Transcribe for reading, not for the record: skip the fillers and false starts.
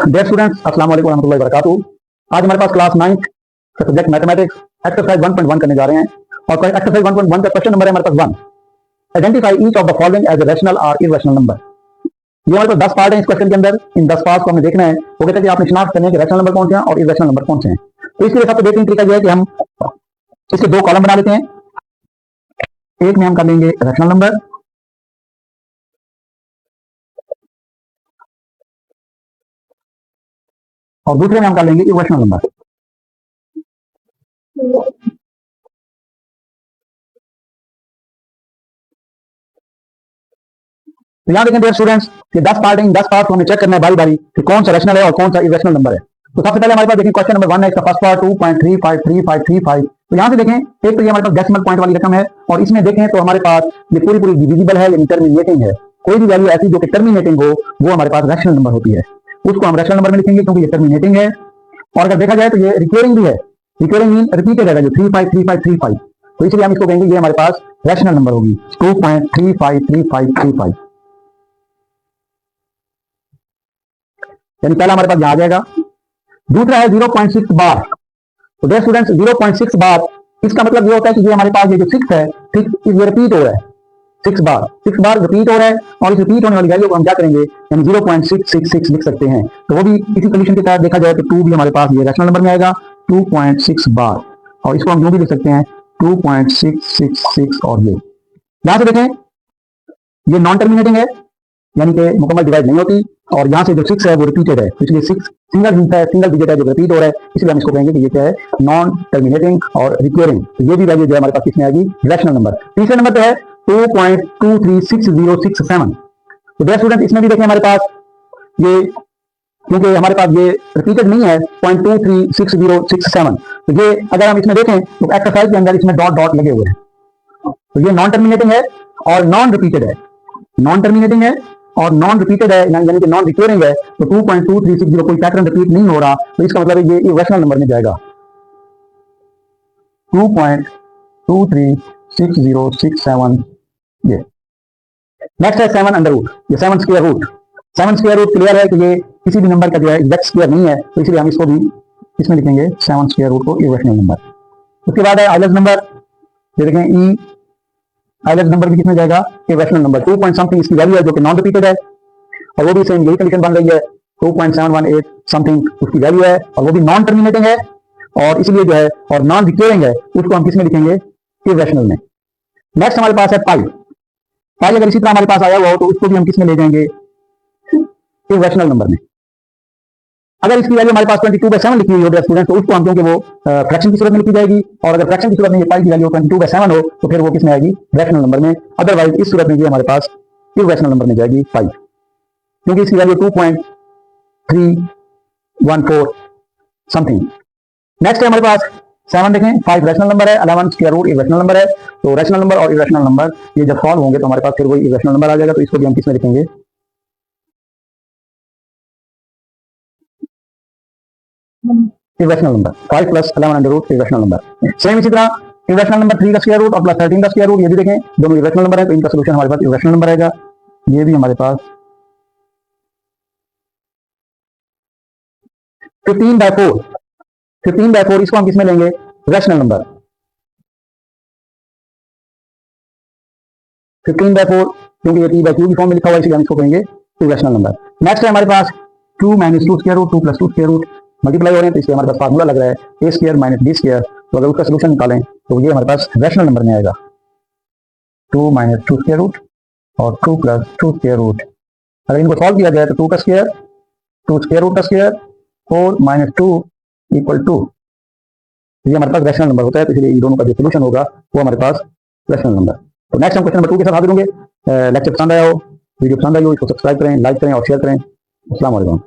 Dear students, अस्सलाम वालेकुम रहमतुल्लाहि व बरकातुहू। आज हमारे पास क्लास 9 का सब्जेक्ट मैथमेटिक्स एक्सरसाइज 1.1 करने जा रहे हैं और एक्सरसाइज 1.1 का क्वेश्चन नंबर है हमारे पास 1। Identify each of the following as a rational और इररेशनल नंबर। ये हमारे पास 10 पार्ट है इस क्वेश्चन के अंदर। इन 10 पार्ट को हमें देखना है। वो कहते हैं कि आपने शिनाख्त करनी है कि रैशनल नंबर कौन से हैं और इररेशनल नंबर कौन से हैं। तो इसके लिए सबसे बेहतरीन तरीका यह है कि हम इसके दो कॉलम बना लेते हैं। एक में हम कर लेंगे रैशनल नंबर और दूसरे में हम कर लेंगे इररेशनल नंबर। तो यहाँ देखें डियर स्टूडेंट्स, ये 10 पार्ट है। इन 10 पार्ट को हमें चेक करना है बारी बारी कि कौन सा रैशनल है और कौन सा इररेशनल नंबर है। तो सबसे पहले हमारे पास देखें क्वेश्चन नंबर 1 है। इसका फर्स्ट पार्ट 2.353535। तो यहाँ से देखें एक तो ये हमारे पास डेसिमल पॉइंट वाली रकम है और इसमें देखें तो हमारे पास ये पूरी पूरी डिविजिबल है, यानी टर्मिनेटिंग है। कोई भी वैल्यू ऐसी जो कि टर्मिनेटिंग हो वो हमारे पास रैशनल नंबर होती है, उसको हम रैशनल नंबर में लिखेंगे क्योंकि ये टर्मिनेटिंग है। और अगर देखा जाए तो ये रिकरिंग भी है। रिकरिंग मीन रिपीटेड है जो 353535। तो इसलिए हम इसको कहेंगे ये हमारे पास रैशनल नंबर होगी 2.353535। यानी पहला हमारे पास यहां आ जाएगा। दूसरा है 0.6 बार। तो डियर स्टूडेंट्स 0.6 बार, इसका मतलब ये होता है कि ये हमारे पास ये जो 6 है, 6 ये रिपीट हो रहा है। 6 बार रिपीट हो रहा है और इस रिपीट होने वाली वैल्यू को हम क्या करेंगे, यानी 0.666 लिख सकते हैं। तो वो भी इसी कंडीशन के तहत देखा जाए तो 2 भी हमारे पास ये रैशनल नंबर में आएगा 2.6 बार। और इसको हम यूं भी लिख सकते हैं 2.666। और ये यहां से देखें ये नॉन टर्मिनेटिंग है, यानी कि मुकम्मल डिवाइड नहीं होती। और यहाँ से जो 6 है वो रिपीटेड है, इसलिए 6 सिंगल डिजिट है जो रिपीट हो रहा है, इसलिए हम इसको कहेंगे कि ये क्या है, नॉन टर्मिनेटिंग और रिकरिंग। तो ये भी वैल्यू जो है हमारे पास किसमें आएगी, रैशनल नंबर। तीसरे नंबर पे है 2.236067। तो डियर स्टूडेंट इसमें भी देखें हमारे पास ये, क्योंकि हमारे पास ये रिपीटेड नहीं है 0.236067, तो ये अगर हम इसमें देखें तो एक्सरसाइज के अंदर इसमें डॉट डॉट लगे हुए हैं। तो ये नॉन टर्मिनेटिंग है और नॉन रिपीटेड है। नॉन टर्मिनेटिंग है और नॉन रिपीटेड है, यानी कि नॉन रिकरिंग है। तो 2.2360 कोई पैटर्न रिपीट नहीं हो रहा, तो इसका मतलब है ये इररेशनल नंबर में जाएगा 2.236067। ये नेक्स्ट है 7 अंडर रूट। ये 7 square root. 7 square root clear है कि ये किसी भी नंबर का जो है एग्जैक्ट स्क्वायर नहीं है, तो इसलिए हम इसको भी इसमें लिखेंगे 7 स्क्वायर रूट को इररेशनल नंबर। उसके बाद है आइलैंड नंबर। ये देखें ई आइलैंड नंबर भी किसमें जाएगा, इररेशनल नंबर। 2 पॉइंट समथिंग इसकी वैल्यू है जो कि नॉन रिपीटेड है और वो भी सेम यही कंडीशन बन रही है 2.718 समथिंग उसकी वैल्यू है और वो भी नॉन टर्मिनेटिंग है और इसलिए जो है और नॉन रिकरिंग है, उसको हम किसमें लिखेंगे, इररेशनल में। नेक्स्ट हमारे पास है पाई। पाई अगर इसी तरह हमारे पास आया हुआ हो तो उसको भी हम किसमें ले जाएंगे, इररेशनल नंबर में। अगर इसकी वैल्यू हमारे पास 22/7 लिखी हुई हो स्टूडेंट, तो उसको हम क्योंकि वो फ्रैक्शन की सूरत में लिखी जाएगी और अगर फ्रैक्शन की सूरत में ये पाई की वैल्यू 22/7 हो तो फिर वो किसमें आएगी, रैशनल नंबर में। अदरवाइज इस सूरत में ये हमारे पास इररेशनल नंबर में जाएगी पाई, क्योंकि इसकी वैल्यू 2.314 समथिंग। नेक्स्ट है हमारे पास 7 देखें, 5 रैशनल नंबर है, 11 स्क्वायर रूट इररेशनल नंबर है। तो रैशनल नंबर और इररेशनल नंबर ये जब सॉल्व होंगे तो हमारे पास फिर वही इररेशनल नंबर आ जाएगा। तो इसको भी हम किसमें लिखेंगे, irrational number. 5 + 11 under root irrational number. Same इसी तरह इररेशनल नंबर 3 का स्क्वायर रूट और प्लस 13 का स्क्वायर रूट, ये भी देखें दोनों इररेशनल नंबर है, तो इनका सोल्यूशन हमारे पास इररेशनल नंबर आएगा। ये भी हमारे पास 15/4 इसको हम किसमें लेंगे, रैशनल नंबर। 15/4 क्योंकि ये p/q की फॉर्म में लिखा हुआ है, इसलिए हम इसको कहेंगे इररेशनल नंबर। नेक्स्ट है हमारे पास 2 - 2 square root, 2 + 2 square root multiply हो रहे हैं, तो इसलिए हमारे पास फार्मूला लग रहा है a² - b²। तो अगर उसका सोल्यूशन निकालें तो ये हमारे पास रैशनल नंबर में आएगा 2 - 2 स्क्वायर रूट और 2 + 2 स्क्वायर रूट। अगर इनको सॉल्व किया जाए तो 2 का स्क्वायर, 2 स्क्वायर रूट का स्क्वायर, 4 - 2 = 2। ये हमारे पास रैशनल नंबर होता है, तो इसलिए इन दोनों का जो सोल्यूशन होगा वो हमारे पास रैशनल नंबर। तो नेक्स्ट हम क्वेश्चन नंबर 2 के साथ हाजिर होंगे। लेक्चर पसंद आया हो, वीडियो पसंद आई हो, इसको सब्सक्राइब करें, लाइक करें और शेयर करें। अस्सलाम वालेकुम।